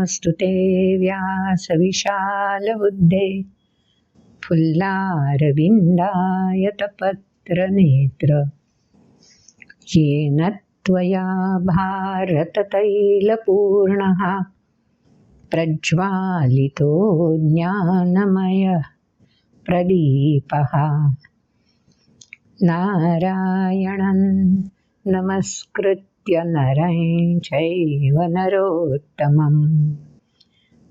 नमोऽस्तु ते व्यासविशालबुद्धे फुल्लारविन्दायतपत्रनेत्र येन त्वया भारततैलपूर्णः प्रज्वालितो ज्ञानमयः प्रदीपः नारायणं नमस्कृत्य नरं चैव नरोत्तमं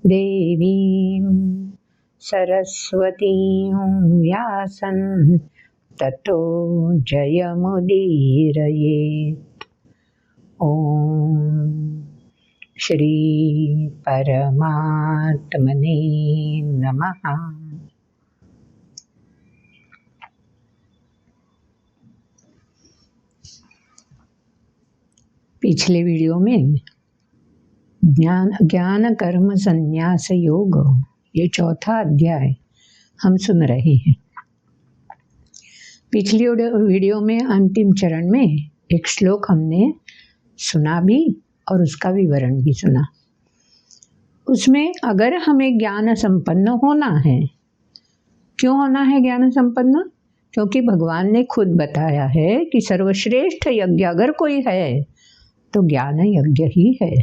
देवीं सरस्वतीं व्यासं ततो जयमुदीरयेत्। ॐ श्री परमात्मने नमः। पिछले वीडियो में ज्ञान कर्म संन्यास योग, ये चौथा अध्याय हम सुन रहे हैं। पिछली वीडियो में अंतिम चरण में एक श्लोक हमने सुना भी और उसका विवरण भी सुना। उसमें अगर हमें ज्ञान संपन्न होना है, क्यों होना है ज्ञान संपन्न? क्योंकि भगवान ने खुद बताया है कि सर्वश्रेष्ठ यज्ञ अगर कोई है तो ज्ञान यज्ञ ही है।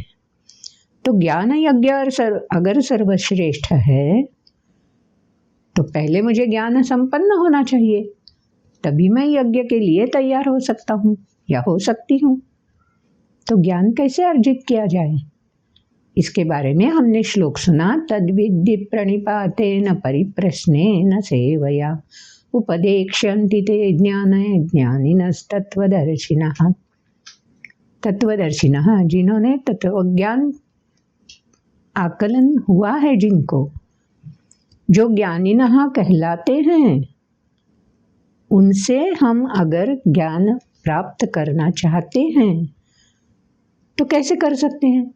तो ज्ञान यज्ञ अगर सर्वश्रेष्ठ है तो पहले मुझे ज्ञान संपन्न होना चाहिए, तभी मैं यज्ञ के लिए तैयार हो सकता हूँ या हो सकती हूँ। तो ज्ञान कैसे अर्जित किया जाए, इसके बारे में हमने श्लोक सुना। तद्विद्धि प्रणिपातेन परिप्रश्नेन सेवया उपदेक्ष्यन्ति ते ज्ञानिनस्तत्त्वदर्शिनः। तत्वदर्शिनः, जिन्होंने तत्वज्ञान आकलन हुआ है, जिनको जो ज्ञानिनः कहलाते हैं, उनसे हम अगर ज्ञान प्राप्त करना चाहते हैं तो कैसे कर सकते हैं?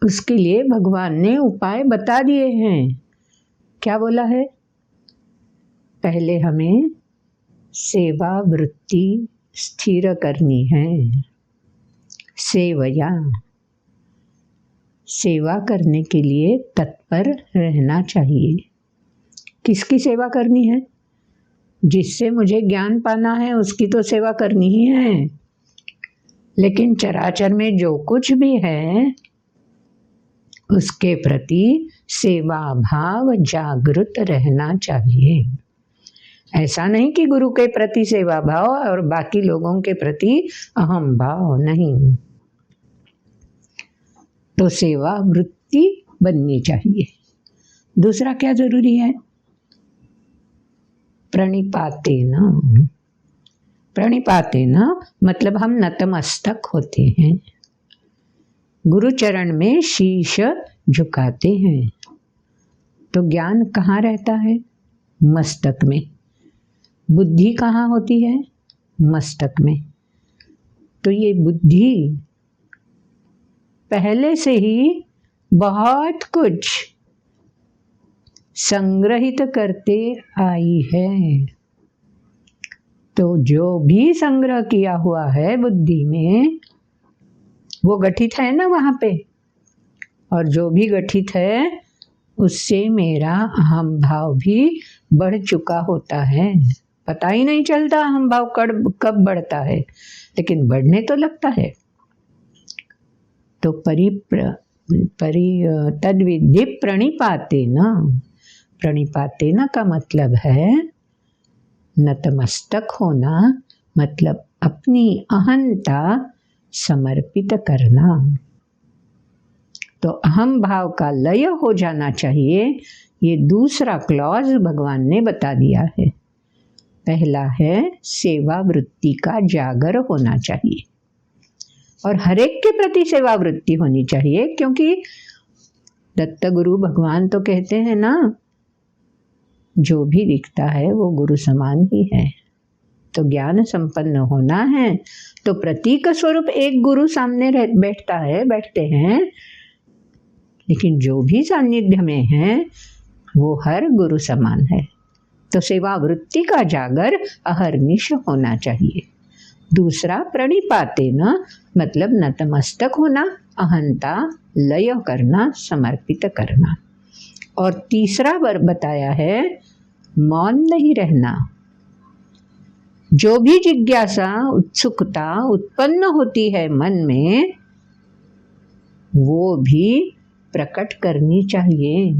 उसके लिए भगवान ने उपाय बता दिए हैं। क्या बोला है? पहले हमें सेवा वृत्ति स्थिर करनी है। सेवया, सेवा करने के लिए तत्पर रहना चाहिए। किसकी सेवा करनी है? जिससे मुझे ज्ञान पाना है उसकी तो सेवा करनी ही है। लेकिन चराचर में जो कुछ भी है उसके प्रति सेवा भाव जागृत रहना चाहिए। ऐसा नहीं कि गुरु के प्रति सेवा भाव और बाकी लोगों के प्रति अहम भाव, नहीं। तो सेवा वृत्ति बननी चाहिए। दूसरा क्या जरूरी है? प्रणिपातेन। प्रणिपातेन मतलब हम नतमस्तक होते हैं, गुरु चरण में शीश झुकाते हैं। तो ज्ञान कहाँ रहता है? मस्तक में। बुद्धि कहाँ होती है? मस्तक में। तो ये बुद्धि पहले से ही बहुत कुछ संग्रहित करते आई है। तो जो भी संग्रह किया हुआ है बुद्धि में वो गठित है ना वहाँ पे, और जो भी गठित है उससे मेरा अहम भाव भी बढ़ चुका होता है। पता ही नहीं चलता अहम भाव कब बढ़ता है, लेकिन बढ़ने तो लगता है। तो तद्विद्धि प्रणिपातेन। प्रणिपातेन का मतलब है नतमस्तक होना, मतलब अपनी अहंता समर्पित करना। तो अहम भाव का लय हो जाना चाहिए। ये दूसरा क्लॉज भगवान ने बता दिया है। पहला है सेवा वृत्ति का जागर होना चाहिए, और हर एक के प्रति सेवा वृत्ति होनी चाहिए, क्योंकि दत्त गुरु भगवान तो कहते हैं ना, जो भी दिखता है वो गुरु समान ही है। तो ज्ञान संपन्न होना है तो प्रतीक स्वरूप एक गुरु सामने बैठते हैं, लेकिन जो भी सानिध्य में है वो हर गुरु समान है। तो सेवा वृत्ति का जागर अहर्निश होना चाहिए। दूसरा प्रणिपातेन मतलब नतमस्तक होना, अहंता लय करना, समर्पित करना। और तीसरा वर्ब बताया है मौन नहीं रहना। जो भी जिज्ञासा उत्सुकता उत्पन्न होती है मन में, वो भी प्रकट करनी चाहिए।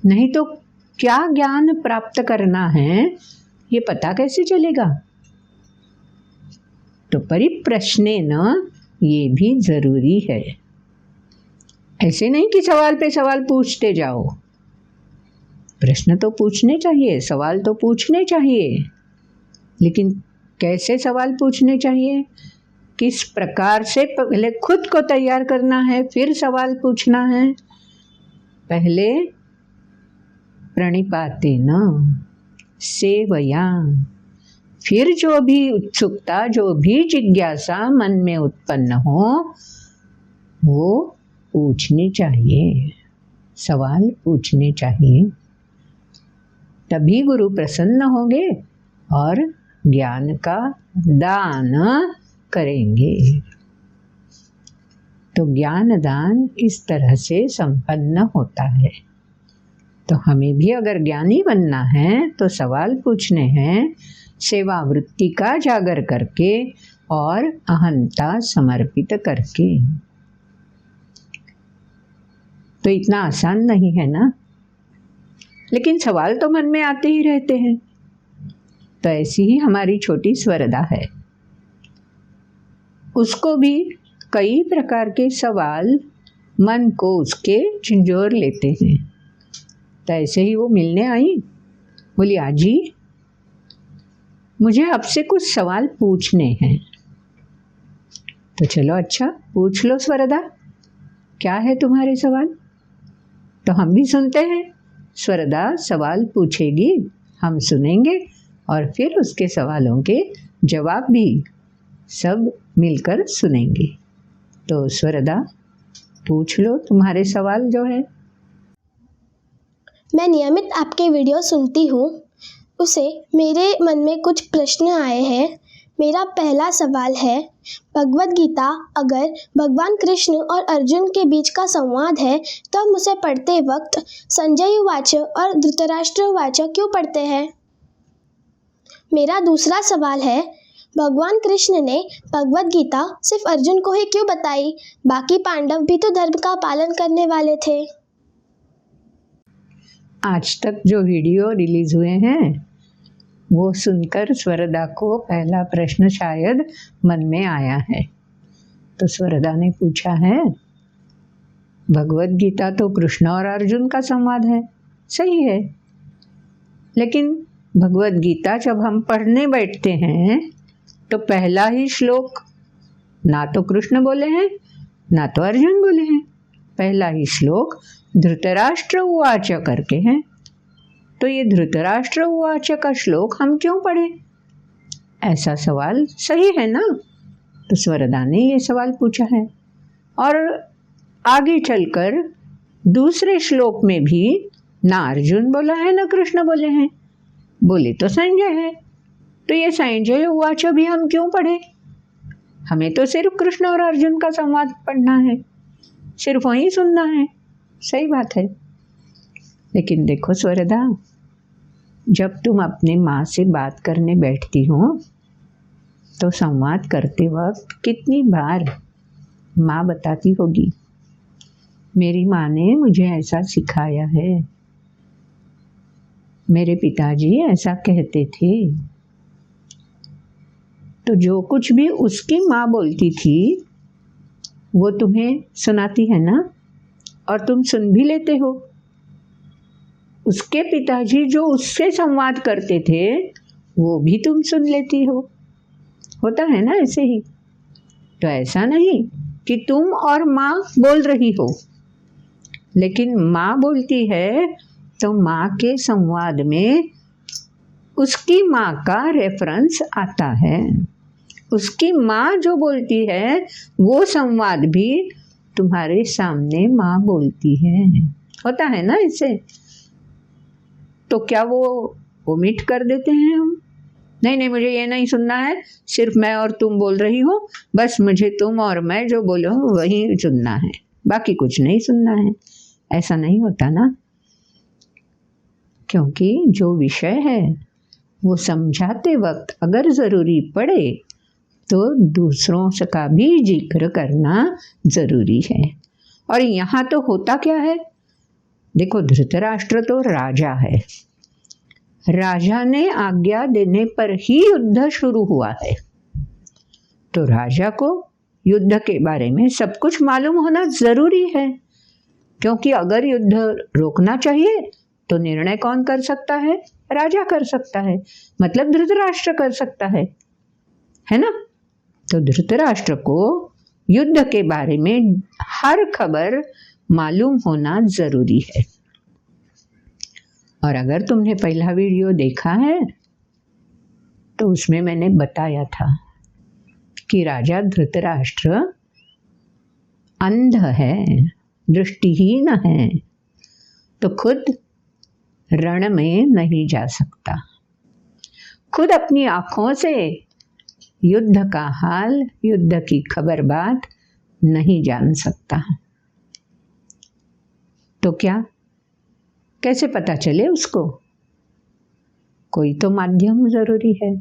नहीं तो क्या ज्ञान प्राप्त करना है ये पता कैसे चलेगा? तो परिप्रश्नेन ये भी जरूरी है। ऐसे नहीं कि सवाल पे सवाल पूछते जाओ। प्रश्न तो पूछने चाहिए, सवाल तो पूछने चाहिए, लेकिन कैसे सवाल पूछने चाहिए, किस प्रकार से पहले खुद को तैयार करना है, फिर सवाल पूछना है। पहले प्रणिपातेन सेवया, फिर जो भी उत्सुकता जो भी जिज्ञासा मन में उत्पन्न हो वो पूछनी चाहिए, सवाल पूछने चाहिए। तभी गुरु प्रसन्न होंगे और ज्ञान का दान करेंगे। तो ज्ञान दान इस तरह से संपन्न होता है। तो हमें भी अगर ज्ञानी बनना है तो सवाल पूछने हैं, सेवा वृत्ति का जागर करके और अहंता समर्पित करके। तो इतना आसान नहीं है ना, लेकिन सवाल तो मन में आते ही रहते हैं। तो ऐसी ही हमारी छोटी स्वरदा है, उसको भी कई प्रकार के सवाल मन को उसके झंझोर लेते हैं। तो ऐसे ही वो मिलने आई, बोली आजी मुझे आपसे कुछ सवाल पूछने हैं। तो चलो अच्छा पूछ लो स्वरदा, क्या है तुम्हारे सवाल? तो हम भी सुनते हैं। स्वरदा सवाल पूछेगी, हम सुनेंगे और फिर उसके सवालों के जवाब भी सब मिलकर सुनेंगे। तो स्वरदा पूछ लो तुम्हारे सवाल जो है। मैं नियमित आपके वीडियो सुनती हूँ, उसे मेरे मन में कुछ प्रश्न आए हैं। मेरा पहला सवाल है, भगवद गीता अगर भगवान कृष्ण और अर्जुन के बीच का संवाद है तो हम उसे पढ़ते वक्त संजय उवाच और धृतराष्ट्र उवाच क्यों पढ़ते हैं? मेरा दूसरा सवाल है, भगवान कृष्ण ने भगवद गीता सिर्फ अर्जुन को ही क्यों बताई? बाकी पांडव भी तो धर्म का पालन करने वाले थे। आज तक जो वीडियो रिलीज हुए हैं वो सुनकर स्वरदा को पहला प्रश्न शायद मन में आया है। तो स्वरदा ने पूछा है, भगवद गीता तो कृष्ण और अर्जुन का संवाद है, सही है, लेकिन भगवद गीता जब हम पढ़ने बैठते हैं तो पहला ही श्लोक ना तो कृष्ण बोले हैं ना तो अर्जुन बोले हैं, पहला ही श्लोक धृतराष्ट्र उवाच करके हैं। तो ये धृतराष्ट्र उवाच का श्लोक हम क्यों पढ़े? ऐसा सवाल सही है ना? तो स्वरदा ने ये सवाल पूछा है। और आगे चलकर दूसरे श्लोक में भी ना अर्जुन बोला है ना कृष्ण बोले हैं, बोले तो संजय है। तो ये संजय उवाच भी हम क्यों पढ़े? हमें तो सिर्फ कृष्ण और अर्जुन का संवाद पढ़ना है, सिर्फ वहीं सुनना है। सही बात है, लेकिन देखो स्वरदा, जब तुम अपने माँ से बात करने बैठती हो तो संवाद करते वक्त कितनी बार माँ बताती होगी, मेरी माँ ने मुझे ऐसा सिखाया है, मेरे पिताजी ऐसा कहते थे। तो जो कुछ भी उसकी माँ बोलती थी वो तुम्हें सुनाती है ना, और तुम सुन भी लेते हो। उसके पिताजी जो उससे संवाद करते थे वो भी तुम सुन लेती हो। होता है ना ऐसे ही। तो ऐसा नहीं कि तुम और माँ बोल रही हो, लेकिन माँ बोलती है तो माँ के संवाद में उसकी माँ का रेफरेंस आता है। उसकी माँ जो बोलती है वो संवाद भी तुम्हारे सामने माँ बोलती है। होता है ना इससे। तो क्या वो ओमिट कर देते हैं हम? नहीं नहीं, मुझे ये नहीं सुनना है, सिर्फ मैं और तुम बोल रही हो, बस मुझे तुम और मैं जो बोलो वही सुनना है, बाकी कुछ नहीं सुनना है। ऐसा नहीं होता ना, क्योंकि जो विषय है वो समझाते वक्त अगर ज़रूरी पड़े तो दूसरों से का भी जिक्र करना ज़रूरी है। और यहाँ तो होता क्या है, देखो धृतराष्ट्र तो राजा है, राजा ने आज्ञा देने पर ही युद्ध शुरू हुआ है, तो राजा को युद्ध के बारे में सब कुछ मालूम होना ज़रूरी है, क्योंकि अगर युद्ध रोकना चाहिए तो निर्णय कौन कर सकता है? राजा कर सकता है, मतलब धृतराष्ट्र कर सकता है ना। तो धृतराष्ट्र को युद्ध के बारे में हर खबर मालूम होना ज़रूरी है। और अगर तुमने पहला वीडियो देखा है तो उसमें मैंने बताया था कि राजा धृतराष्ट्र अंध है, दृष्टिहीन है, तो खुद रण में नहीं जा सकता, खुद अपनी आँखों से युद्ध का हाल, युद्ध की खबर बात नहीं जान सकता। तो क्या, कैसे पता चले उसको? कोई तो माध्यम जरूरी है।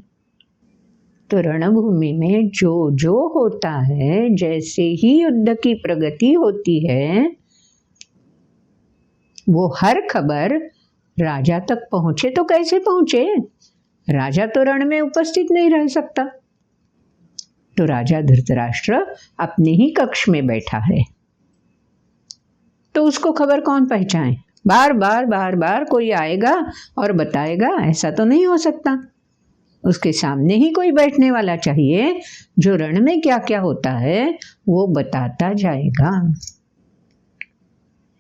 तो रणभूमि में जो जो होता है, जैसे ही युद्ध की प्रगति होती है, वो हर खबर राजा तक पहुंचे तो कैसे पहुंचे? राजा तो रण में उपस्थित नहीं रह सकता। तो राजा धृतराष्ट्र अपने ही कक्ष में बैठा है, तो उसको खबर कौन पहुंचाए? बार बार कोई आएगा और बताएगा? ऐसा तो नहीं हो सकता। उसके सामने ही कोई बैठने वाला चाहिए जो रण में क्या क्या होता है वो बताता जाएगा।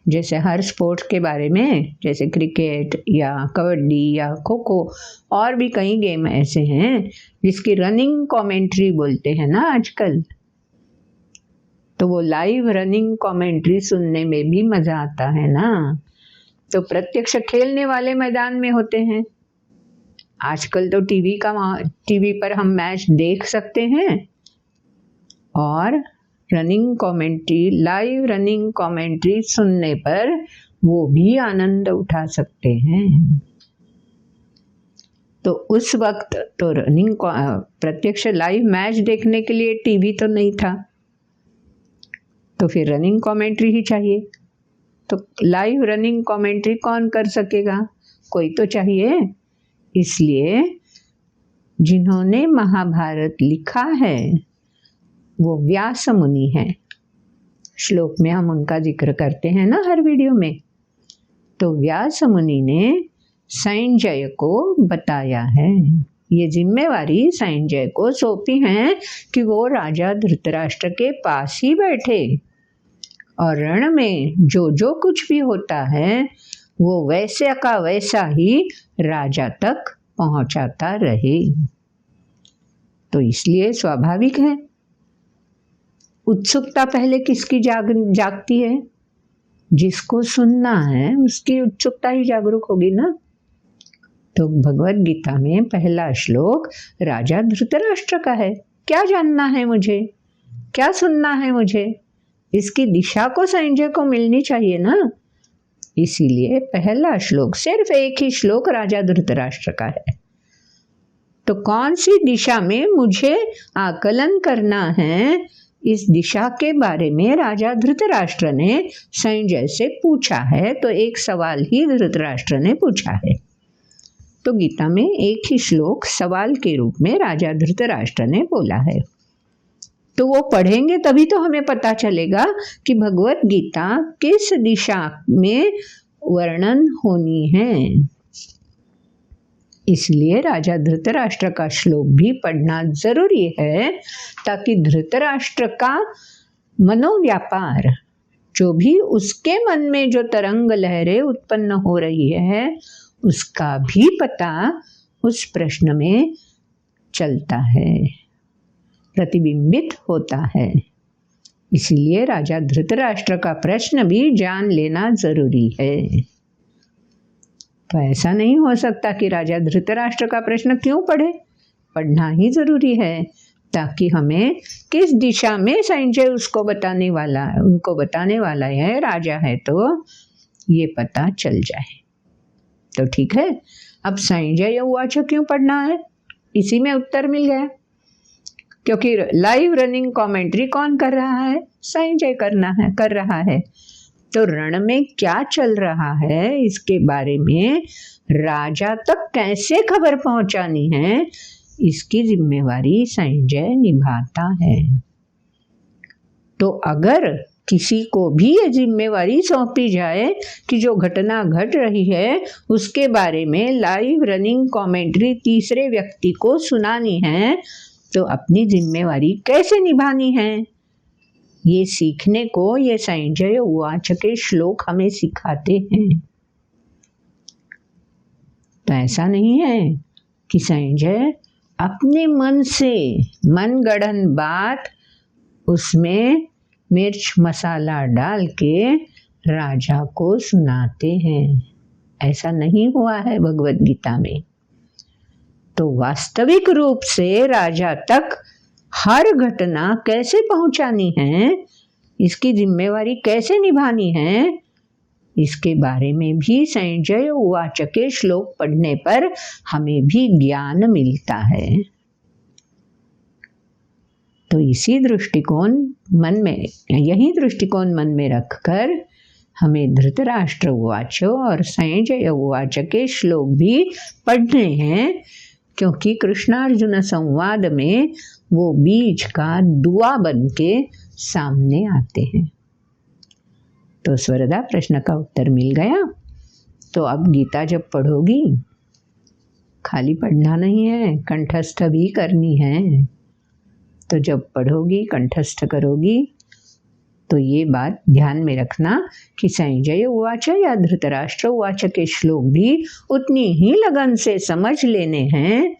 जैसे हर स्पोर्ट्स के बारे में, जैसे क्रिकेट या कबड्डी या खो खो और भी कई गेम ऐसे हैं जिसकी रनिंग कमेंट्री बोलते हैं ना आजकल, तो वो लाइव रनिंग कमेंट्री सुनने में भी मज़ा आता है ना। तो प्रत्यक्ष खेलने वाले मैदान में होते हैं। आजकल तो टीवी पर हम मैच देख सकते हैं और running commentary, live running commentary सुनने पर वो भी आनंद उठा सकते हैं। तो उस वक्त तो प्रत्यक्ष लाइव मैच देखने के लिए टीवी तो नहीं था, तो फिर रनिंग कमेंट्री ही चाहिए। तो लाइव रनिंग कमेंट्री कौन कर सकेगा? कोई तो चाहिए। इसलिए जिन्होंने महाभारत लिखा है वो व्यास मुनि हैं। श्लोक में हम उनका जिक्र करते हैं ना हर वीडियो में। तो व्यास मुनि ने संजय को बताया है, ये जिम्मेवारी संजय को सौंपी है कि वो राजा धृतराष्ट्र के पास ही बैठे और रण में जो जो कुछ भी होता है वो वैसे का वैसा ही राजा तक पहुंचाता रहे। तो इसलिए स्वाभाविक है, उत्सुकता पहले किसकी जागती है? जिसको सुनना है उसकी उत्सुकता ही जागरूक होगी ना। तो भगवद गीता में पहला श्लोक राजा धृतराष्ट्र का है। क्या जानना है मुझे, क्या सुनना है मुझे, इसकी दिशा को संजय को मिलनी चाहिए ना। इसीलिए पहला श्लोक, सिर्फ एक ही श्लोक राजा धृतराष्ट्र का है। तो कौन सी दिशा में मुझे आकलन करना है, इस दिशा के बारे में राजा धृतराष्ट्र ने संजय से पूछा है। तो एक सवाल ही धृतराष्ट्र ने पूछा है। तो गीता में एक ही श्लोक सवाल के रूप में राजा धृतराष्ट्र ने बोला है। तो वो पढ़ेंगे तभी तो हमें पता चलेगा कि भगवत गीता किस दिशा में वर्णन होनी है। इसलिए राजा धृतराष्ट्र का श्लोक भी पढ़ना जरूरी है, ताकि धृतराष्ट्र का मनोव्यापार, जो भी उसके मन में जो तरंग लहरें उत्पन्न हो रही है, उसका भी पता उस प्रश्न में चलता है, प्रतिबिंबित होता है। इसीलिए राजा धृतराष्ट्र का प्रश्न भी जान लेना जरूरी है। तो ऐसा नहीं हो सकता कि राजा धृतराष्ट्र का प्रश्न क्यों पढ़े, पढ़ना ही जरूरी है, ताकि हमें किस दिशा में संजय उनको बताने वाला है, राजा है तो ये पता चल जाए। तो ठीक है, अब संजय उवाच क्यों पढ़ना है, इसी में उत्तर मिल गया। क्योंकि लाइव रनिंग कमेंट्री कौन कर रहा है, संजय कर रहा है। तो रण में क्या चल रहा है इसके बारे में राजा तक कैसे खबर पहुंचानी है, इसकी जिम्मेवारी संजय निभाता है। तो अगर किसी को भी ये जिम्मेवारी सौंपी जाए कि जो घटना घट रही है उसके बारे में लाइव रनिंग कमेंट्री तीसरे व्यक्ति को सुनानी है, तो अपनी जिम्मेवारी कैसे निभानी है, ये सीखने को ये संजय उवाच के श्लोक हमें सिखाते हैं। तो ऐसा नहीं है कि संजय अपने मन से मनगढ़ंत बात उसमें मिर्च मसाला डाल के राजा को सुनाते हैं, ऐसा नहीं हुआ है भगवद गीता में। तो वास्तविक रूप से राजा तक हर घटना कैसे पहुंचानी है, इसकी जिम्मेवारी कैसे निभानी है, इसके बारे में भी संजय उवाच के श्लोक पढ़ने पर हमें भी ज्ञान मिलता है। तो यही दृष्टिकोण मन में रखकर हमें धृतराष्ट्र उवाच और संजय उवाच के श्लोक भी पढ़ने हैं, क्योंकि कृष्णार्जुन संवाद में वो बीच का दुआ बन के सामने आते हैं। तो स्वरदा, प्रश्न का उत्तर मिल गया। तो अब गीता जब पढ़ोगी, खाली पढ़ना नहीं है, कंठस्थ भी करनी है। तो जब पढ़ोगी, कंठस्थ करोगी, तो ये बात ध्यान में रखना कि संजय उवाच या धृतराष्ट्र उवाच के श्लोक भी उतनी ही लगन से समझ लेने हैं,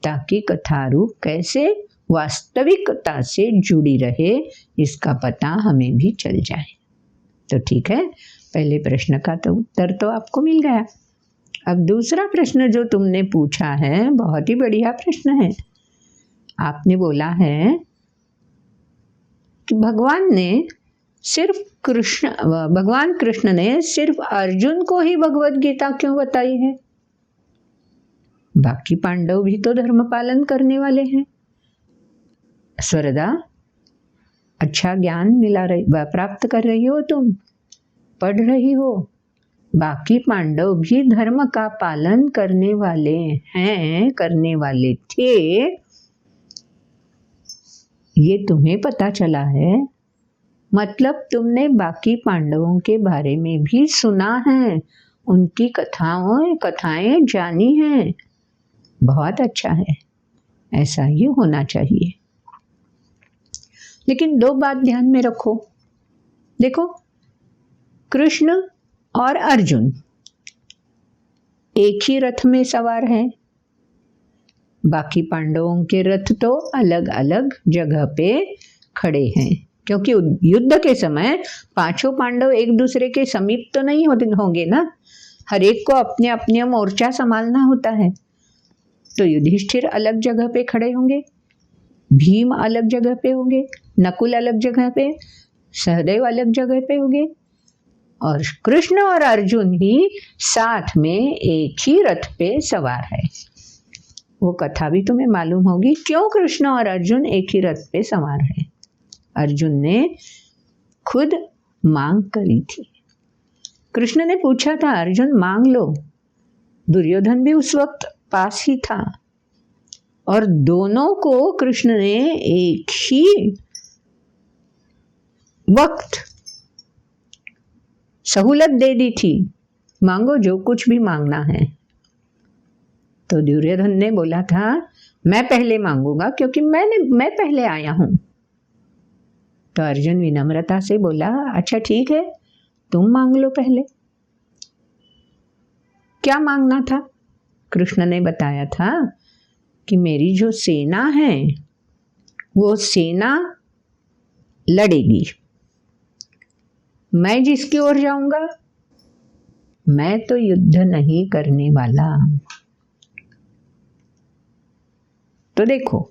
ताकि कथारूप कैसे वास्तविकता से जुड़ी रहे इसका पता हमें भी चल जाए। तो ठीक है, पहले प्रश्न का तो उत्तर तो आपको मिल गया। अब दूसरा प्रश्न जो तुमने पूछा है, बहुत ही बढ़िया प्रश्न है। आपने बोला है कि भगवान कृष्ण ने सिर्फ अर्जुन को ही भगवद गीता क्यों बताई है, बाकी पांडव भी तो धर्म पालन करने वाले हैं। स्वरदा, अच्छा ज्ञान प्राप्त कर रही हो, तुम पढ़ रही हो, बाकी पांडव भी धर्म का पालन करने वाले हैं, करने वाले थे, ये तुम्हें पता चला है। मतलब तुमने बाकी पांडवों के बारे में भी सुना है, उनकी कथाएं जानी हैं। बहुत अच्छा है, ऐसा ही होना चाहिए। लेकिन दो बात ध्यान में रखो। देखो, कृष्ण और अर्जुन एक ही रथ में सवार हैं, बाकी पांडवों के रथ तो अलग अलग जगह पे खड़े हैं, क्योंकि युद्ध के समय पांचों पांडव एक दूसरे के समीप तो नहीं होंगे ना, हर एक को अपने अपने मोर्चा संभालना होता है। तो युधिष्ठिर अलग जगह पे खड़े होंगे, भीम अलग जगह पे होंगे, नकुल अलग जगह पे, सहदेव अलग जगह पे होंगे, और कृष्ण और अर्जुन ही साथ में एक ही रथ पे सवार है। वो कथा भी तुम्हें मालूम होगी, क्यों कृष्ण और अर्जुन एक ही रथ पे सवार है। अर्जुन ने खुद मांग करी थी। कृष्ण ने पूछा था, अर्जुन मांग लो। दुर्योधन भी उस वक्त पास ही था, और दोनों को कृष्ण ने एक ही वक्त सहूलत दे दी थी, मांगो जो कुछ भी मांगना है। तो दुर्योधन ने बोला था, मैं पहले मांगूंगा क्योंकि मैं पहले आया हूं। तो अर्जुन विनम्रता से बोला, अच्छा ठीक है, तुम मांग लो पहले। क्या मांगना था? कृष्ण ने बताया था कि मेरी जो सेना है वो सेना लड़ेगी, मैं जिसकी ओर जाऊंगा, मैं तो युद्ध नहीं करने वाला। तो देखो,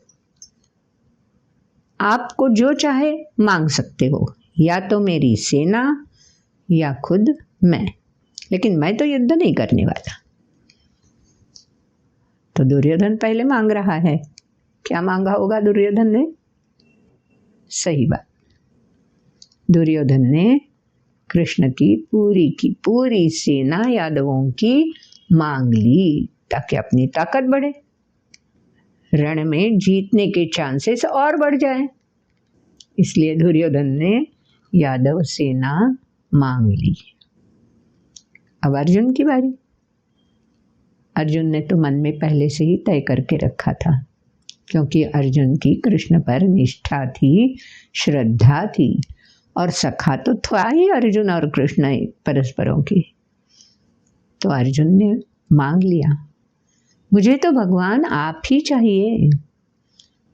आपको जो चाहे मांग सकते हो, या तो मेरी सेना या खुद मैं, लेकिन मैं तो युद्ध नहीं करने वाला। तो दुर्योधन पहले मांग रहा है। क्या मांगा होगा दुर्योधन ने? सही बात, दुर्योधन ने कृष्ण की पूरी सेना यादवों की मांग ली ताकि अपनी ताकत बढ़े, रण में जीतने के चांसेस और बढ़ जाए। इसलिए दुर्योधन ने यादव सेना मांग ली। अब अर्जुन की बारी। अर्जुन ने तो मन में पहले से ही तय करके रखा था, क्योंकि अर्जुन की कृष्ण पर निष्ठा थी, श्रद्धा थी, और सखा तो था ही अर्जुन और कृष्ण परस्परों की। तो अर्जुन ने मांग लिया, मुझे तो भगवान आप ही चाहिए,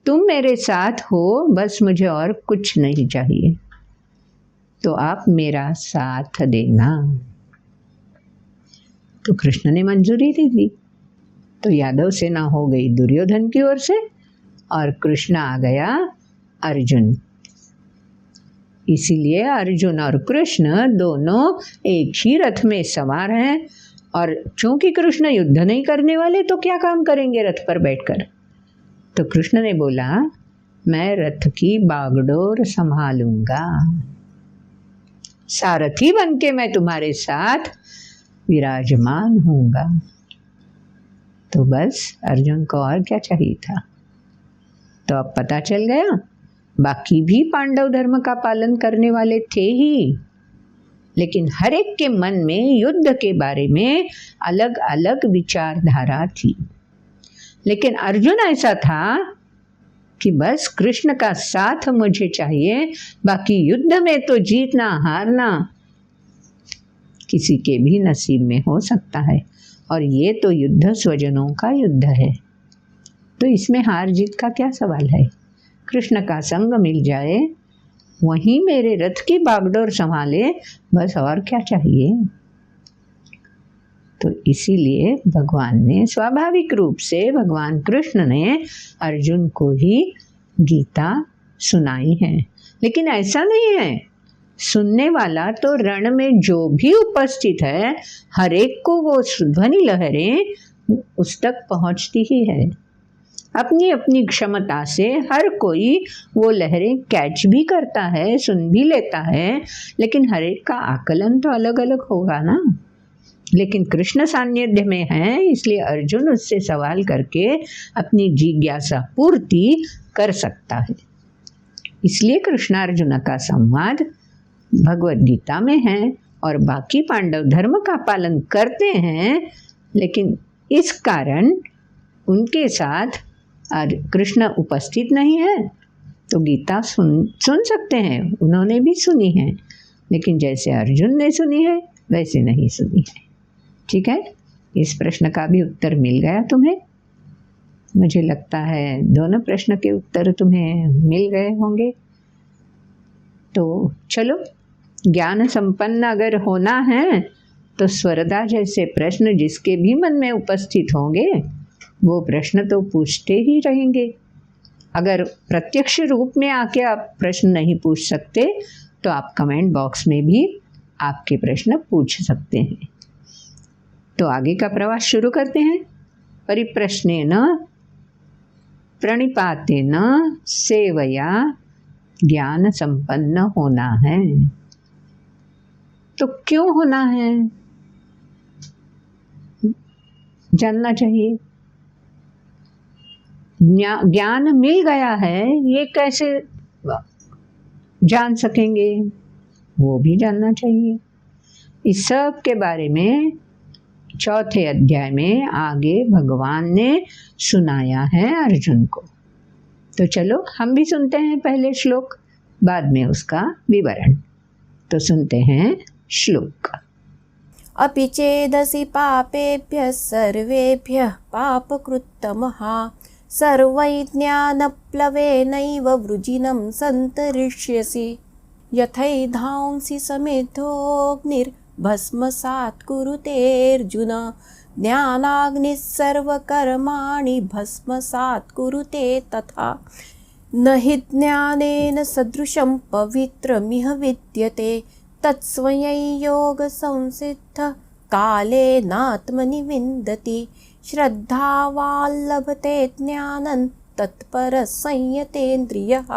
तुम मेरे साथ हो, बस मुझे और कुछ नहीं चाहिए, तो आप मेरा साथ देना। तो कृष्ण ने मंजूरी दे दी। तो यादव सेना हो गई दुर्योधन की ओर से और कृष्ण आ गया अर्जुन। इसीलिए अर्जुन और कृष्ण दोनों एक ही रथ में सवार हैं, और चूंकि कृष्ण युद्ध नहीं करने वाले तो क्या काम करेंगे रथ पर बैठकर। तो कृष्ण ने बोला, मैं रथ की बागडोर संभालूंगा, सारथी बनके मैं तुम्हारे साथ विराजमान हूँगा। तो बस अर्जुन को और क्या चाहिए था। तो अब पता चल गया, बाकी भी पांडव धर्म का पालन करने वाले थे ही, लेकिन हर एक के मन में युद्ध के बारे में अलग अलग विचारधारा थी। लेकिन अर्जुन ऐसा था कि बस कृष्ण का साथ मुझे चाहिए, बाकी युद्ध में तो जीतना हारना किसी के भी नसीब में हो सकता है, और ये तो युद्ध स्वजनों का युद्ध है, तो इसमें हार जीत का क्या सवाल है। कृष्ण का संग मिल जाए, वहीं मेरे रथ की बागडोर संभाले, बस और क्या चाहिए। तो इसीलिए भगवान ने स्वाभाविक रूप से, भगवान कृष्ण ने अर्जुन को ही गीता सुनाई है। लेकिन ऐसा नहीं है, सुनने वाला तो रण में जो भी उपस्थित है, हर एक को वो ध्वनि लहरें उस तक पहुंचती ही है। अपनी अपनी क्षमता से हर कोई वो लहरें कैच भी करता है, सुन भी लेता है, लेकिन हर एक का आकलन तो अलग अलग होगा ना। लेकिन कृष्ण सान्निध्य में है, इसलिए अर्जुन उससे सवाल करके अपनी जिज्ञासा पूर्ति कर सकता है। इसलिए कृष्ण अर्जुन का संवाद भगवद गीता में है, और बाकी पांडव धर्म का पालन करते हैं, लेकिन इस कारण उनके साथ कृष्ण उपस्थित नहीं है, तो गीता सुन सकते हैं, उन्होंने भी सुनी है, लेकिन जैसे अर्जुन ने सुनी है वैसे नहीं सुनी है। ठीक है, इस प्रश्न का भी उत्तर मिल गया तुम्हें। मुझे लगता है दोनों प्रश्न के उत्तर तुम्हें मिल गए होंगे। तो चलो, ज्ञान संपन्न अगर होना है तो स्वरदा जैसे प्रश्न जिसके भी मन में उपस्थित होंगे वो प्रश्न तो पूछते ही रहेंगे। अगर प्रत्यक्ष रूप में आके आप प्रश्न नहीं पूछ सकते तो आप कमेंट बॉक्स में भी आपके प्रश्न पूछ सकते हैं। तो आगे का प्रवास शुरू करते हैं। परिप्रश्नेन प्रणिपातेन सेवया ज्ञान संपन्न होना है। तो क्यों होना है, जानना चाहिए। ज्ञान मिल गया है, ये कैसे जान सकेंगे, वो भी जानना चाहिए। इस सब के बारे में चौथे अध्याय में आगे भगवान ने सुनाया है अर्जुन को। तो चलो हम भी सुनते हैं पहले श्लोक, बाद में उसका विवरण। तो सुनते हैं श्लोक। अपि चेदसि पापेभ्यः सर्वेभ्यः पापकृत्तमः सर्वैज्ञानप्लवेनैव वृजिनं सन्तरिष्यसि यथैधांसि समिद्धोऽग्निर्भस्मसात् कुरुतेऽर्जुन ज्ञानाग्निः सर्वकर्माणि भस्मसात् कुरुते तथा न हि ज्ञानेन सदृशं पवित्रमिह विद्यते तत्स्वयं योगसंसिद्धः कालेनात्मनि विन्दति श्रद्धावान् लभते ज्ञानं तत्परः संयतेन्द्रियः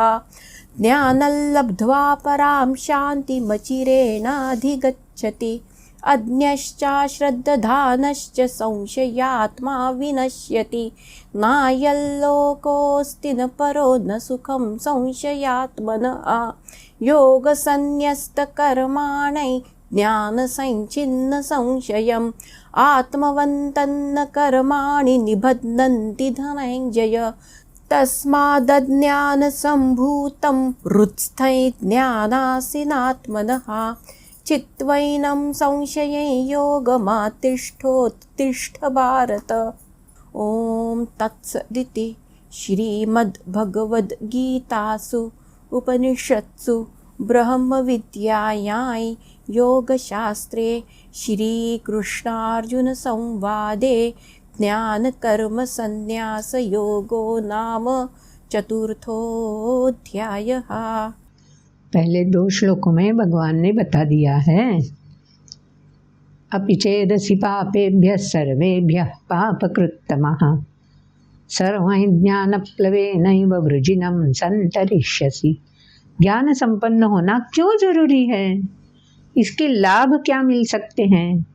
ज्ञानं लब्ध्वा परां शान्तिमचिरेणाधिगच्छति अज्ञश्चाश्रद्धधानश्च संशयात्मा विनश्यति नायल्लोकोऽस्ति न परो न सुखं संशयात्मनः योगसन्न्यस्तकर्माणै ज्ञानसञ्छिन्न संशयम् आत्मवन्तन्न कर्माणि निबध्नन्ति धनञ्जय तस्मादज्ञानसम्भूतं हृत्स्थै ज्ञानासीनात्मनः चित्वैनं संशये योगमातिष्ठोत्तिष्ठ भारत। ॐ तत्सदिति श्रीमद्भगवद्गीतासु उपनिषत्सु ब्रह्मविद्यायां योगशास्त्रे श्रीकृष्णार्जुनसंवादे ज्ञानकर्मसन्न्यासयोगो नाम चतुर्थोऽध्यायः। पहले 2 श्लोकों में भगवान ने बता दिया है, अपि चेदसि पापेभ्यः सर्वेभ्यः पापकृत्तमः सर्वं ज्ञानप्लवेनैव वृजिनं सन्तरिष्यसि। ज्ञान संपन्न होना क्यों जरूरी है, इसके लाभ क्या मिल सकते हैं।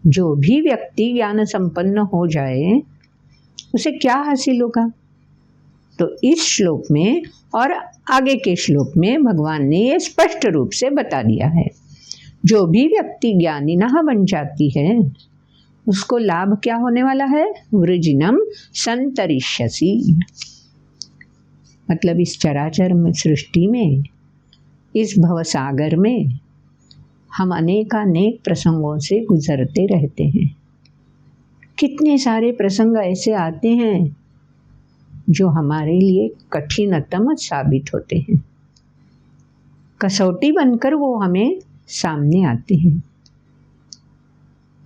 जो भी व्यक्ति ज्ञान संपन्न हो जाए उसे क्या हासिल होगा। तो इस श्लोक में और आगे के श्लोक में भगवान ने ये स्पष्ट रूप से बता दिया है। जो भी व्यक्ति ज्ञानी न बन जाती है उसको लाभ क्या होने वाला है, वृजिनम संतरिष्यसि। मतलब इस चराचर सृष्टि में, इस भवसागर में हम अनेकानेक प्रसंगों से गुजरते रहते हैं। कितने सारे प्रसंग ऐसे आते हैं जो हमारे लिए कठिनतम साबित होते हैं, कसौटी बनकर वो हमें सामने आते हैं।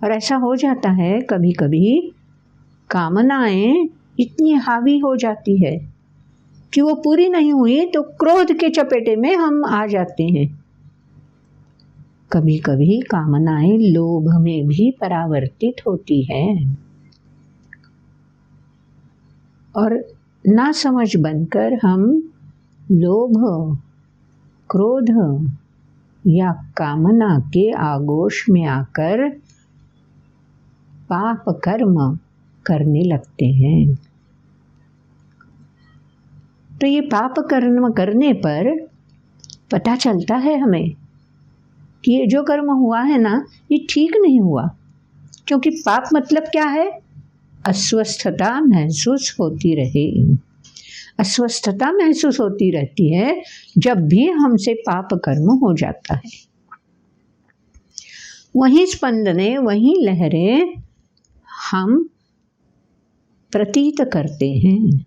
और ऐसा हो जाता है कभी कभी कामनाएं इतनी हावी हो जाती है कि वो पूरी नहीं हुई तो क्रोध के चपेटे में हम आ जाते हैं। कभी कभी कामनाएं लोभ में भी परावर्तित होती हैं और ना समझ बनकर हम लोभ, क्रोध या कामना के आगोश में आकर पाप कर्म करने लगते हैं। तो ये पाप कर्म करने पर पता चलता है हमें कि ये जो कर्म हुआ है ना, ये ठीक नहीं हुआ। क्योंकि पाप मतलब क्या है, अस्वस्थता महसूस होती रहे। अस्वस्थता महसूस होती रहती है जब भी हमसे पाप कर्म हो जाता है। वही स्पंदने, वही लहरें हम प्रतीत करते हैं।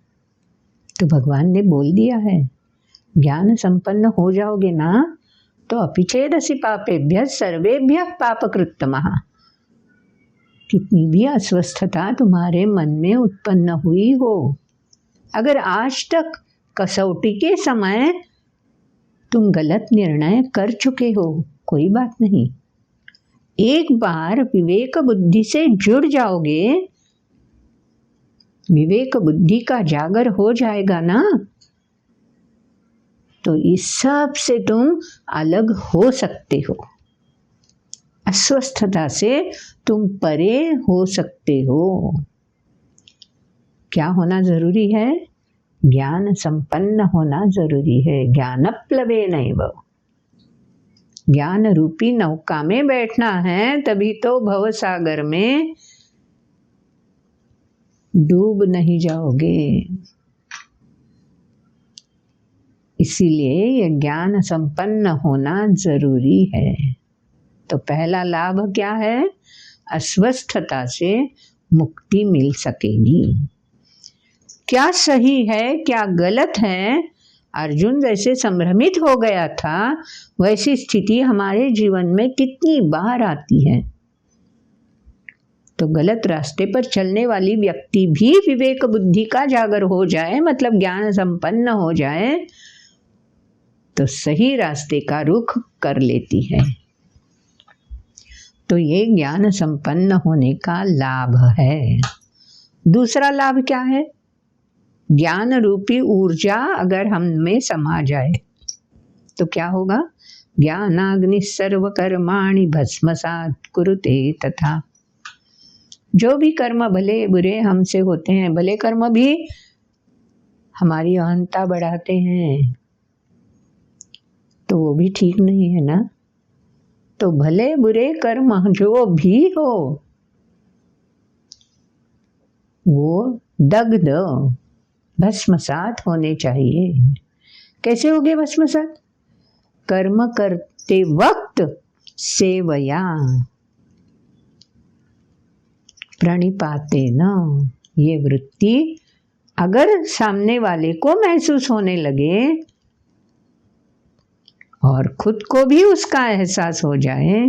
तो भगवान ने बोल दिया है, ज्ञान संपन्न हो जाओगे ना तो अपि चेदसि पापेभ्यः सर्वेभ्यः पापकृत्तमः। कितनी भी अस्वस्थता तुम्हारे मन में उत्पन्न हुई हो, अगर आज तक कसौटी के समय तुम गलत निर्णय कर चुके हो, कोई बात नहीं। एक बार विवेक बुद्धि से जुड़ जाओगे, विवेक बुद्धि का जागर हो जाएगा ना, तो इस सब से तुम अलग हो सकते हो। अस्वस्थता से तुम परे हो सकते हो। क्या होना जरूरी है, ज्ञान संपन्न होना जरूरी है। ज्ञानप्लवेनैव, ज्ञान रूपी नौका में बैठना है, तभी तो भवसागर में डूब नहीं जाओगे। इसीलिए ये ज्ञान संपन्न होना जरूरी है। तो पहला लाभ क्या है, अस्वस्थता से मुक्ति मिल सकेगी। क्या सही है क्या गलत है, अर्जुन जैसे संभ्रमित हो गया था, वैसी स्थिति हमारे जीवन में कितनी बार आती है। तो गलत रास्ते पर चलने वाली व्यक्ति भी विवेक बुद्धि का जागर हो जाए, मतलब ज्ञान संपन्न हो जाए, तो सही रास्ते का रुख कर लेती है। तो ये ज्ञान संपन्न होने का लाभ है। दूसरा लाभ क्या है? ज्ञान रूपी ऊर्जा अगर हम में समा जाए तो क्या होगा? ज्ञानाग्नि सर्व कर्माणि भस्मसात् कुरुते तथा। जो भी कर्म भले बुरे हमसे होते हैं, भले कर्म भी हमारी अहंता बढ़ाते हैं, तो वो भी ठीक नहीं है ना। तो भले बुरे कर्म जो भी हो वो दग्ध भस्मसात होने चाहिए। कैसे हो गए भस्मसात? कर्म करते वक्त सेवया प्रणिपाते न, ये वृत्ति अगर सामने वाले को महसूस होने लगे और खुद को भी उसका एहसास हो जाए,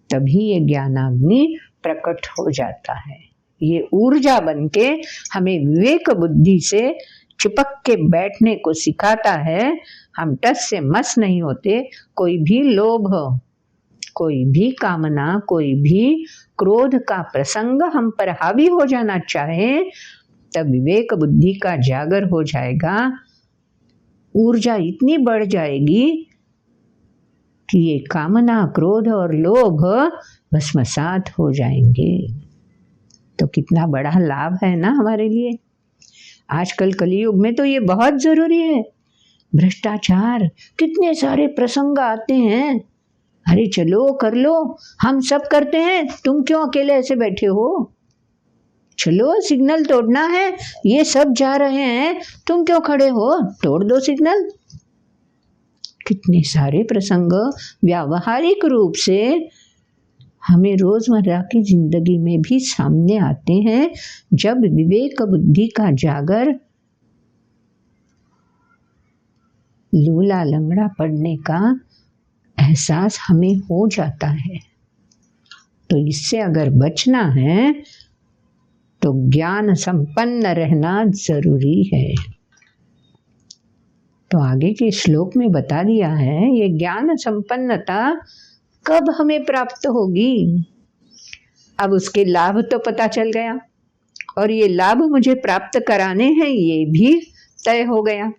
तभी ये ज्ञानाग्नि प्रकट हो जाता है। ये ऊर्जा बनके हमें विवेक बुद्धि से चिपक के बैठने को सिखाता है। हम टस से मस नहीं होते। कोई भी लोभ, कोई भी कामना, कोई भी क्रोध का प्रसंग हम पर हावी हो जाना चाहे, तब विवेक बुद्धि का जागर हो जाएगा। ऊर्जा इतनी बढ़ जाएगी कि ये कामना, क्रोध और लोभ भस्मसात हो जाएंगे। तो कितना बड़ा लाभ है ना हमारे लिए। आजकल कलयुग में तो ये बहुत जरूरी है। भ्रष्टाचार, कितने सारे प्रसंग आते हैं। अरे चलो कर लो, हम सब करते हैं, तुम क्यों अकेले ऐसे बैठे हो? चलो सिग्नल तोड़ना है, ये सब जा रहे हैं, तुम क्यों खड़े हो? तोड़ दो सिग्नल। कितने सारे प्रसंग व्यावहारिक रूप से हमें रोजमर्रा की जिंदगी में भी सामने आते हैं। जब विवेक बुद्धि का जागर लूला लंगड़ा पड़ने का एहसास हमें हो जाता है, तो इससे अगर बचना है तो ज्ञान संपन्न रहना जरूरी है। तो आगे के श्लोक में बता दिया है ये ज्ञान संपन्नता कब हमें प्राप्त होगी। अब उसके लाभ तो पता चल गया, और ये लाभ मुझे प्राप्त कराने हैं ये भी तय हो गया।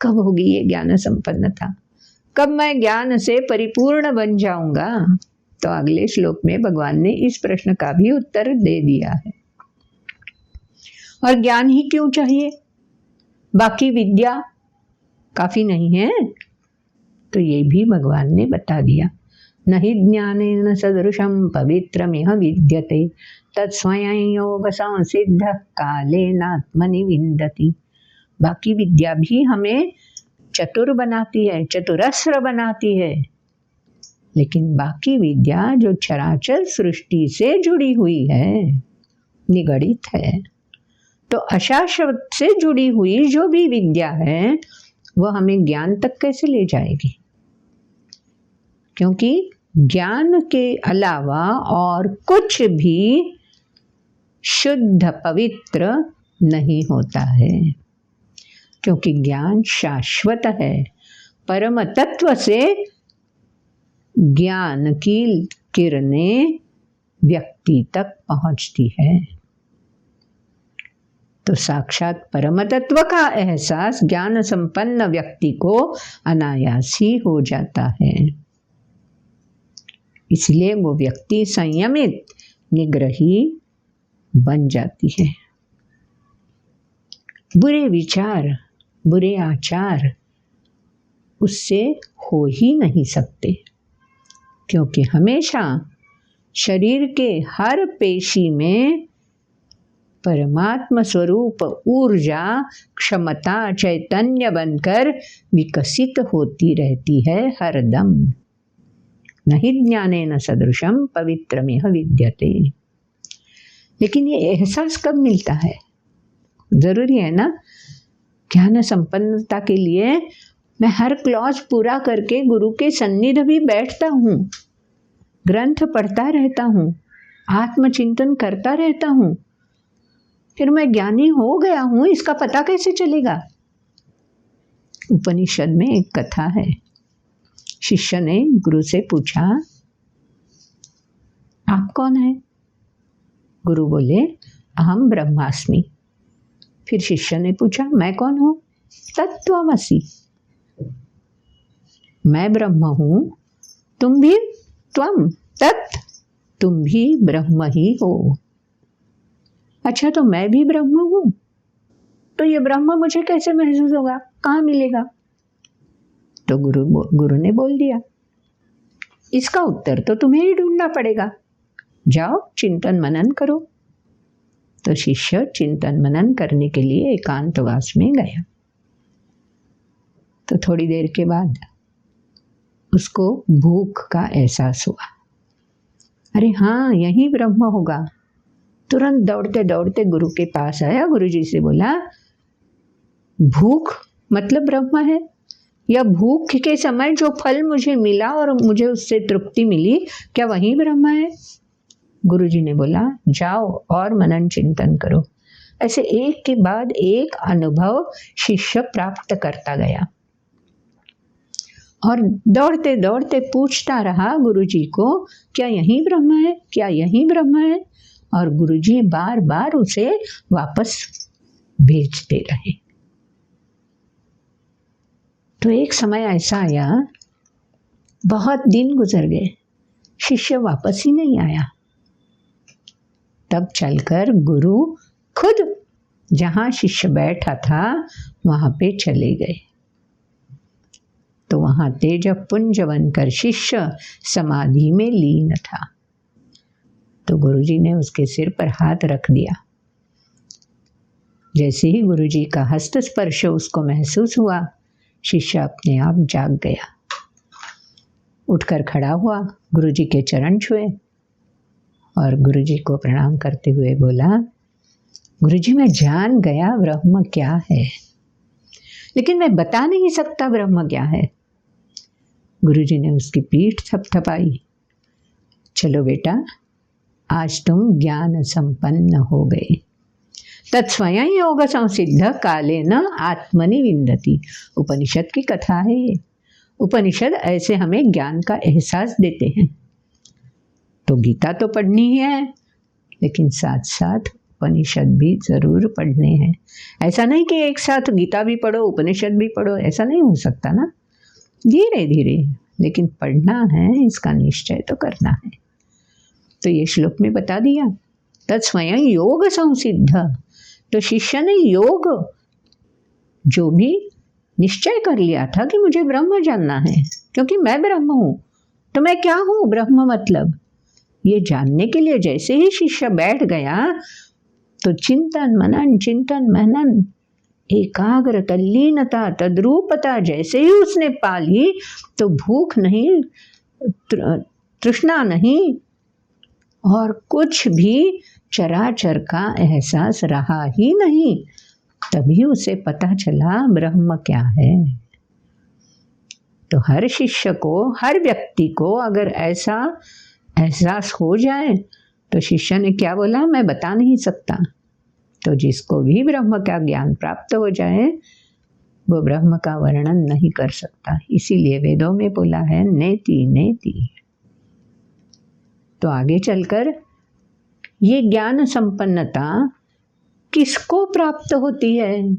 कब होगी ये ज्ञान संपन्नता? कब मैं ज्ञान से परिपूर्ण बन जाऊंगा? तो अगले श्लोक में भगवान ने इस प्रश्न का भी उत्तर दे दिया है। और ज्ञान ही क्यों चाहिए? बाकी विद्या काफी नहीं है? तो ये भी भगवान ने बता दिया। न हि ज्ञानेन सदृशं पवित्रमिह विद्यते तत्स्वयं योग संसिद्ध कालेनात्मनि विन्दति। बाकी विद्या भी हमें चतुर बनाती है, चतुरस्र बनाती है, लेकिन बाकी विद्या जो चराचर सृष्टि से जुड़ी हुई है, निगड़ित है, तो अशा शब्द से जुड़ी हुई जो भी विद्या है वह हमें ज्ञान तक कैसे ले जाएगी? क्योंकि ज्ञान के अलावा और कुछ भी शुद्ध पवित्र नहीं होता है, क्योंकि ज्ञान शाश्वत है। परम तत्व से ज्ञान की किरणें व्यक्ति तक पहुंचती है। तो साक्षात परम तत्व का एहसास ज्ञान संपन्न व्यक्ति को अनायास ही हो जाता है। इसलिए वो व्यक्ति संयमित, निग्रही बन जाती है। बुरे विचार, बुरे आचार उससे हो ही नहीं सकते, क्योंकि हमेशा शरीर के हर पेशी में परमात्मा स्वरूप ऊर्जा, क्षमता, चैतन्य बनकर विकसित होती रहती है हरदम। न हि ज्ञानेन सदृशं पवित्रमिह विद्यते। लेकिन ये एहसास कब मिलता है? जरूरी है ना। ज्ञान संपन्नता के लिए मैं हर क्लॉज पूरा करके गुरु के सन्निध भी बैठता हूँ, ग्रंथ पढ़ता रहता हूँ, आत्मचिंतन करता रहता हूँ, फिर मैं ज्ञानी हो गया हूँ, इसका पता कैसे चलेगा? उपनिषद में एक कथा है। शिष्य ने गुरु से पूछा, आप कौन है? गुरु बोले, अहम ब्रह्मास्मि। फिर शिष्य ने पूछा, मैं कौन हूँ? तत्त्वमसि। मैं ब्रह्म हूँ, तुम भी त्वम तत्, तुम भी ब्रह्म ही हो। अच्छा, तो मैं भी ब्रह्म हूँ, तो ये ब्रह्म मुझे कैसे महसूस होगा, कहाँ मिलेगा? तो गुरु ने बोल दिया, इसका उत्तर तो तुम्हें ही ढूंढना पड़ेगा, जाओ चिंतन मनन करो। तो शिष्य चिंतन मनन करने के लिए एकांतवास में गया। तो थोड़ी देर के बाद उसको भूख का एहसास हुआ। अरे हाँ, यही ब्रह्म होगा। तुरंत दौड़ते दौड़ते गुरु के पास आया, गुरुजी से बोला, भूख मतलब ब्रह्म है, या भूख के समय जो फल मुझे मिला और मुझे उससे तृप्ति मिली, क्या वही ब्रह्म है? गुरुजी ने बोला, जाओ और मनन चिंतन करो। ऐसे एक के बाद एक अनुभव शिष्य प्राप्त करता गया और दौड़ते दौड़ते पूछता रहा गुरुजी को, क्या यही ब्रह्म है, क्या यही ब्रह्म है? और गुरुजी बार बार उसे वापस भेजते रहे। तो एक समय ऐसा आया, बहुत दिन गुजर गए, शिष्य वापस ही नहीं आया। तब चलकर गुरु खुद जहाँ शिष्य बैठा था वहाँ पे चले गए। तो वहाँ तेज पुंज बनकर शिष्य समाधि में लीन था। तो गुरुजी ने उसके सिर पर हाथ रख दिया। जैसे ही गुरुजी का हस्त स्पर्श उसको महसूस हुआ, शिष्य अपने आप जाग गया। उठकर खड़ा हुआ, गुरुजी के चरण छुए और गुरुजी को प्रणाम करते हुए बोला, गुरुजी मैं जान गया ब्रह्म क्या है, लेकिन मैं बता नहीं सकता ब्रह्म क्या है। गुरुजी ने उसकी पीठ थपथपाई, चलो बेटा, आज तुम ज्ञान संपन्न हो गए। तत्स्वयं योग संसिद्ध काले न आत्मनि विन्दति। उपनिषद की कथा है ये। उपनिषद ऐसे हमें ज्ञान का एहसास देते हैं। तो गीता तो पढ़नी ही है, लेकिन साथ साथ उपनिषद भी ज़रूर पढ़ने हैं। ऐसा नहीं कि एक साथ गीता भी पढ़ो उपनिषद भी पढ़ो, ऐसा नहीं हो सकता ना, धीरे धीरे, लेकिन पढ़ना है, इसका निश्चय तो करना है। तो ये श्लोक में बता दिया, तत्स्वयं योग संसिद्ध। तो शिष्य ने योग जो भी निश्चय कर लिया था कि मुझे ब्रह्म जानना है, क्योंकि मैं ब्रह्म हूँ, तो मैं क्या हूँ, ब्रह्म मतलब, ये जानने के लिए जैसे ही शिष्य बैठ गया तो चिंतन मनन एकाग्र तल्लीनता तद्रूपता जैसे ही उसने पा ली, तो भूख नहीं, तृष्णा नहीं, और कुछ भी चराचर का एहसास रहा ही नहीं। तभी उसे पता चला ब्रह्म क्या है। तो हर शिष्य को, हर व्यक्ति को अगर ऐसा एहसास हो जाए, तो शिष्य ने क्या बोला, मैं बता नहीं सकता। तो जिसको भी ब्रह्म का ज्ञान प्राप्त हो जाए, वो ब्रह्म का वर्णन नहीं कर सकता। इसीलिए वेदों में बोला है नेति नेति। तो आगे चलकर ये ज्ञान संपन्नता किसको प्राप्त होती है,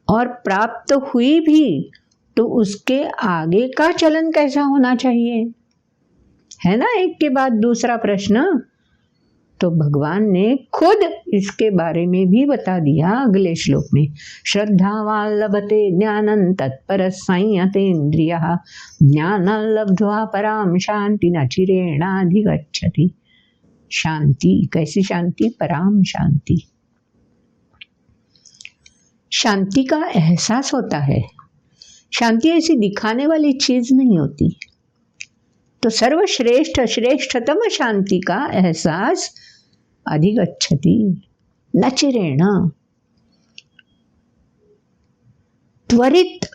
और प्राप्त हुई भी तो उसके आगे का चलन कैसा होना चाहिए, है ना, एक के बाद दूसरा प्रश्न। तो भगवान ने खुद इसके बारे में भी बता दिया अगले श्लोक में, श्रद्धावान लभते ज्ञानं तत्पर संयतेन्द्रियः ज्ञानं लब्ध्वा पराम शांति न चिरेणाधिगच्छति। शांति, कैसी शांति, पराम शांति। शांति का एहसास होता है। शांति ऐसी दिखाने वाली चीज नहीं होती। तो सर्वश्रेष्ठ श्रेष्ठतम शांति का एहसास अधिगच्छति न चिरेण, त्वरित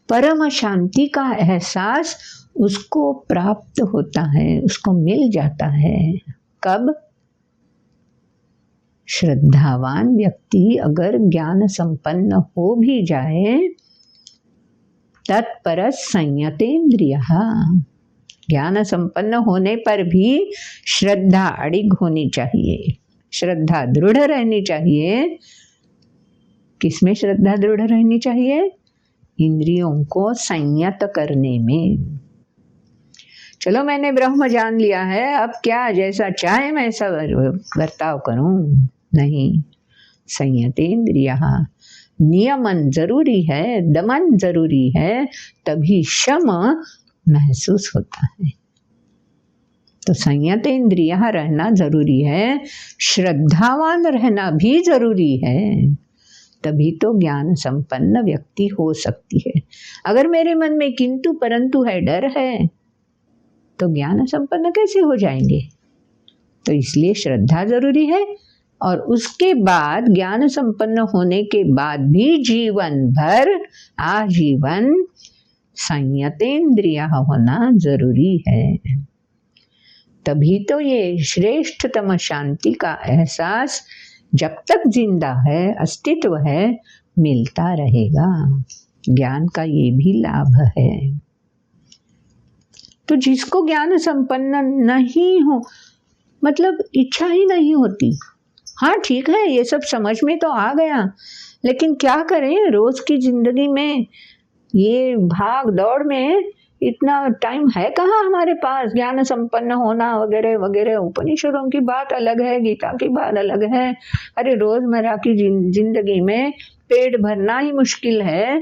परम शांति का एहसास उसको प्राप्त होता है, उसको मिल जाता है। कब? श्रद्धावान व्यक्ति अगर ज्ञान संपन्न हो भी जाए, तत्पर संयतेन्द्रिय, ज्ञान संपन्न होने पर भी श्रद्धा अडिग होनी चाहिए, श्रद्धा दृढ़ रहनी चाहिए। किसमें श्रद्धा दृढ़ रहनी चाहिए? इंद्रियों को संयत करने में। चलो मैंने ब्रह्म जान लिया है, अब क्या जैसा चाहे मैं ऐसा बर्ताव करूं? नहीं, संयतेन्द्रिय, नियमन जरूरी है, दमन जरूरी है, तभी शम महसूस होता है। तो संयतेन्द्रिय रहना जरूरी है, श्रद्धावान रहना भी जरूरी है, तभी तो ज्ञान संपन्न व्यक्ति हो सकती है। अगर मेरे मन में किंतु परंतु है, डर है, तो ज्ञान संपन्न कैसे हो जाएंगे? तो इसलिए श्रद्धा जरूरी है, और उसके बाद ज्ञान संपन्न होने के बाद भी जीवन भर आजीवन संयतेन्द्रिय होना जरूरी है। तभी तो ये श्रेष्ठतम शांति का एहसास जब तक जिंदा है, अस्तित्व है, मिलता रहेगा। ज्ञान का ये भी लाभ है। तो जिसको ज्ञान संपन्न नहीं हो, मतलब इच्छा ही नहीं होती, हाँ ठीक है, ये सब समझ में तो आ गया, लेकिन क्या करें, रोज की जिंदगी में ये भाग दौड़ में इतना टाइम है कहाँ हमारे पास ज्ञान संपन्न होना वगैरह वगैरह। उपनिषदों की बात अलग है, गीता की बात अलग है। अरे रोजमर्रा की जिंदगी में पेट भरना ही मुश्किल है,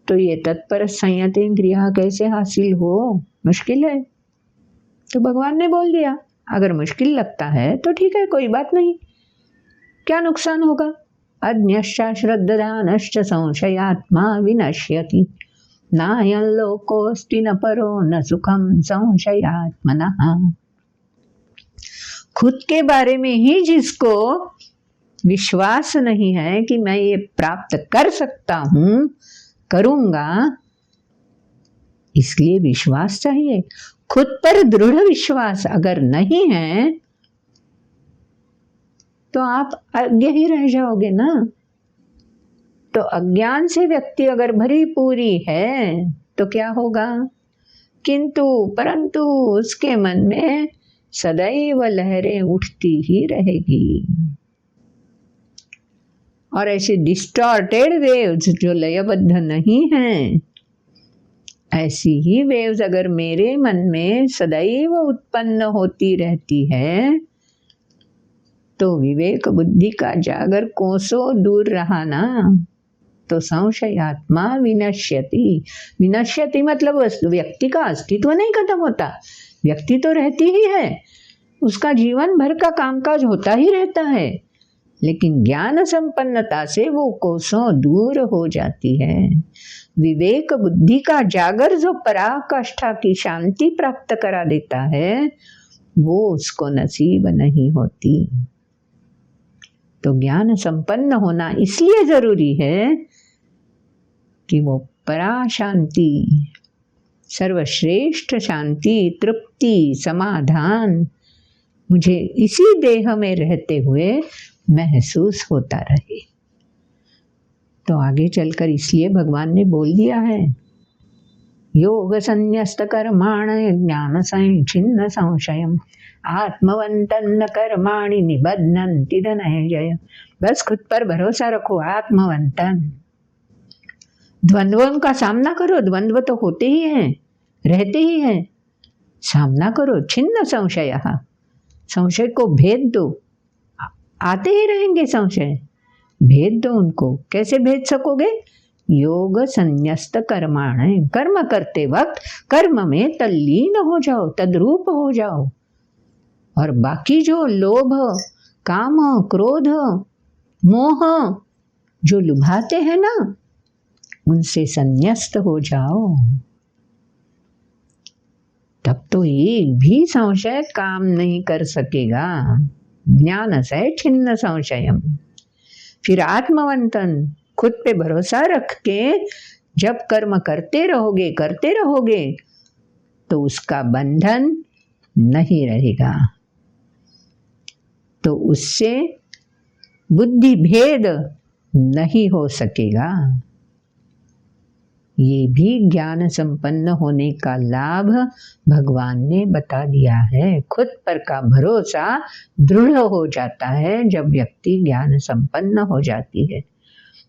तो ये तत्पर संयतेन्द्रिय कैसे हासिल हो? मुश्किल है। तो भगवान ने बोल दिया, अगर मुश्किल लगता है तो ठीक है, कोई बात नहीं, क्या नुकसान होगा? अज्ञश्च श्रद्धानश्च संशयात्मा विनश्यति, नायं लोकोऽस्ति न परो न सुखम संशयात्मनः। खुद के बारे में ही जिसको विश्वास नहीं है कि मैं ये प्राप्त कर सकता हूँ, करूँगा, इसलिए विश्वास चाहिए। खुद पर दृढ़ विश्वास अगर नहीं है तो आप अज्ञ ही रह जाओगे ना। तो अज्ञान से व्यक्ति अगर भरी पूरी है तो क्या होगा? किंतु परंतु उसके मन में सदैव लहरें उठती ही रहेगी, और ऐसे डिस्टॉर्टेड वेव्स जो लयबद्ध नहीं हैं, ऐसी ही वेव्स अगर मेरे मन में सदैव उत्पन्न होती रहती है, तो विवेक बुद्धि का जागर कोसों दूर रहा ना, तो संशयात्मा विनश्यति। विनश्यति मतलब व्यक्ति का अस्तित्व नहीं खत्म होता, व्यक्ति तो रहती ही है, उसका जीवन भर का कामकाज होता ही रहता है, लेकिन ज्ञान संपन्नता से वो कोसों दूर हो जाती है। विवेक बुद्धि का जागर जो पराकाष्ठा की शांति प्राप्त करा देता है, वो उसको नसीब नहीं होती। तो ज्ञान संपन्न होना इसलिए जरूरी है कि वो परा शांति, सर्वश्रेष्ठ शांति, तृप्ति, समाधान मुझे इसी देह में रहते हुए महसूस होता रहे। तो आगे चलकर इसलिए भगवान ने बोल दिया है, योग संन्यस्त कर्माण ज्ञान संच्छिन्न संशयम आत्मवंतन कर्माणि निबध्नन्ति धनंजय। बस खुद पर भरोसा रखो, आत्मवंतन। द्वंद्वों का सामना करो, द्वंद्व तो होते ही हैं, रहते ही हैं, सामना करो। छिन्न संशय, संशय को भेद दो, आते ही रहेंगे संशय, भेद दो उनको। कैसे भेद सकोगे? योग संन्यस्त कर्माण, कर्म करते वक्त कर्म में तल्लीन हो जाओ, तद्रूप हो जाओ, और बाकी जो लोभ, काम, क्रोध, मोह जो लुभाते हैं ना, उनसे संन्यस्त हो जाओ। तब तो एक भी संशय काम नहीं कर सकेगा। ज्ञान से छिन्न संशयम। फिर आत्मवंतन, खुद पे भरोसा रख के जब कर्म करते रहोगे तो उसका बंधन नहीं रहेगा, तो उससे बुद्धि भेद नहीं हो सकेगा। ये भी ज्ञान संपन्न होने का लाभ भगवान ने बता दिया है। खुद पर का भरोसा दृढ़ हो जाता है जब व्यक्ति ज्ञान संपन्न हो जाती है।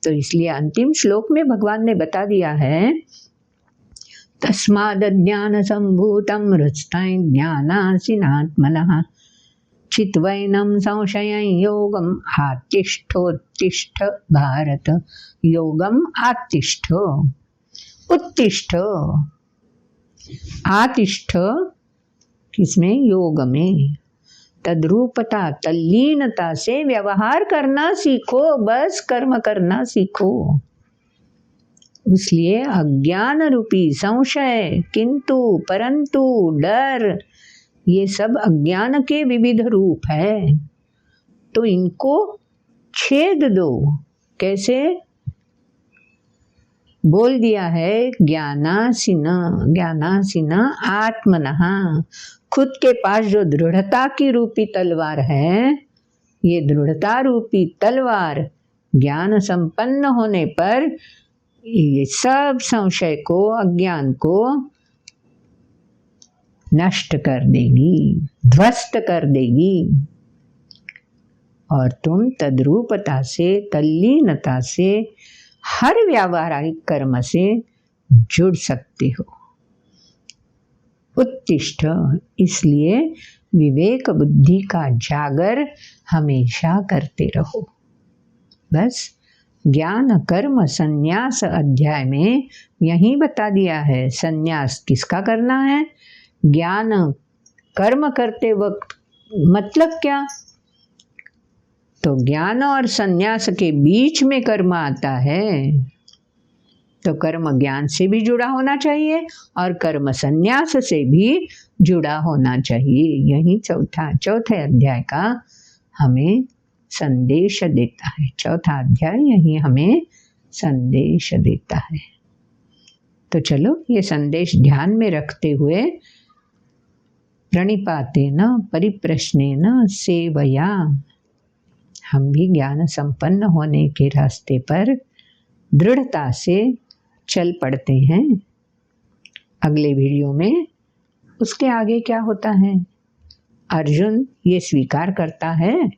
तो इसलिए अंतिम श्लोक में भगवान ने बता दिया है, तस्माद् ज्ञान संभूतम हृत्स्थाय ज्ञानासिनात्मनः चित्वैनं संशयं योगम आतिष्ठोत्तिष्ठ भारत। योगम आतिष्ठ, उत्तिष्ठ, आतिष्ठ किसमें? योग में। तद्रूपता, तल्लीनता से व्यवहार करना सीखो, बस कर्म करना सीखो। इसलिए अज्ञान रूपी संशय, किंतु, परंतु, डर, ये सब अज्ञान के विविध रूप है। तो इनको छेद दो। कैसे? बोल दिया है, ज्ञानासिना, ज्ञानासिना आत्मनः। खुद के पास जो दृढ़ता की रूपी तलवार है, ये दृढ़ता रूपी तलवार ज्ञान संपन्न होने पर ये सब संशय को, अज्ञान को नष्ट कर देगी, ध्वस्त कर देगी, और तुम तद्रूपता से, तल्लीनता से, हर व्यावहारिक कर्म से जुड़ सकते हो। उत्तिष्ठ, इसलिए विवेक बुद्धि का जागर हमेशा करते रहो। बस ज्ञान कर्म संन्यास अध्याय में यही बता दिया है। संन्यास किसका करना है? ज्ञान कर्म करते वक्त मतलब क्या? तो ज्ञान और संन्यास के बीच में कर्म आता है, तो कर्म ज्ञान से भी जुड़ा होना चाहिए और कर्म संन्यास से भी जुड़ा होना चाहिए। यही चौथे अध्याय का हमें संदेश देता है। चौथा अध्याय यही हमें संदेश देता है। तो चलो ये संदेश ध्यान में रखते हुए प्रणिपातेन परिप्रश्नेन सेवया हम भी ज्ञान संपन्न होने के रास्ते पर दृढ़ता से चल पड़ते हैं। अगले वीडियो में उसके आगे क्या होता है? अर्जुन ये स्वीकार करता है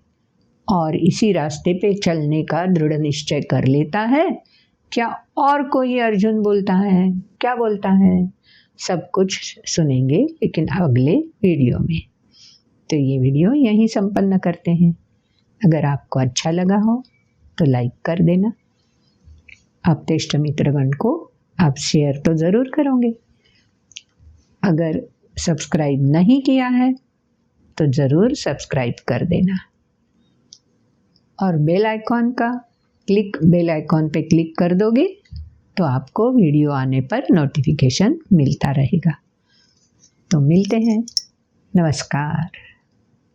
और इसी रास्ते पे चलने का दृढ़ निश्चय कर लेता है। क्या और कोई अर्जुन बोलता है? क्या बोलता है? सब कुछ सुनेंगे लेकिन अगले वीडियो में। तो ये वीडियो यहीं संपन्न करते हैं। अगर आपको अच्छा लगा हो तो लाइक कर देना। आपके इष्ट मित्रगण को आप शेयर तो ज़रूर करोगे। अगर सब्सक्राइब नहीं किया है तो ज़रूर सब्सक्राइब कर देना और बेल आइकॉन पे क्लिक कर दोगे तो आपको वीडियो आने पर नोटिफिकेशन मिलता रहेगा। तो मिलते हैं। नमस्कार।